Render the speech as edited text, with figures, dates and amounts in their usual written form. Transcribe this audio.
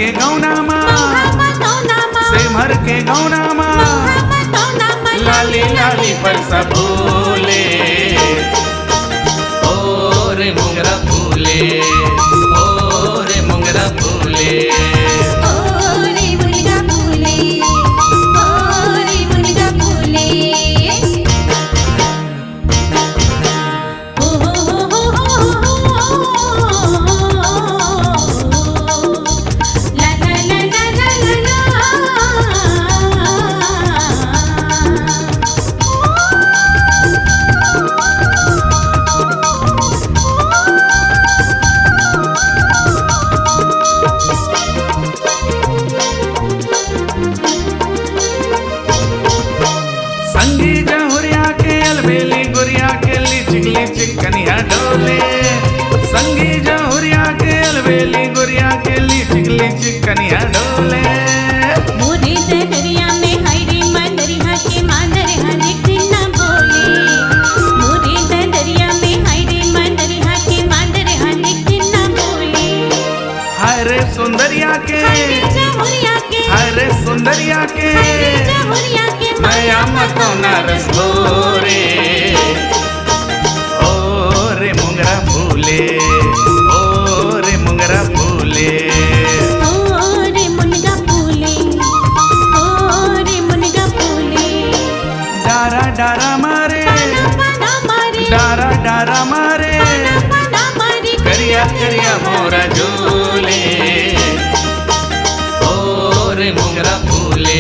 के गौना माँ सेमहर के गौना माँ लाली लाली पर सब भूले ओ रे मोगरा फूले ओ रे मोगरा फूले संगी जहुरिया के अलबेली गुरिया के लिचिक लिचिक कनिया डोले संगी जहुरिया के अलबेली गुरिया के लिचिक लिचिक कनिया डोले मोरे दरिया में हरे मंदरिया के मांदरिया लिखी न बोले मोरे दरिया में हरे मंदरिया के मांदरिया लिखी न बोले हरे सुंदरिया के हरे सुंदरिया के नया मतो नरस भोरे ओ रे मोगरा फूले ओ रे मोगरा फूले ओ रे मुनगा फूले ओ रे मुनगा फूले डारा डारा मारे डारा डारा मारे करिया करिया मोरा झूले ओ रे मोगरा फूले।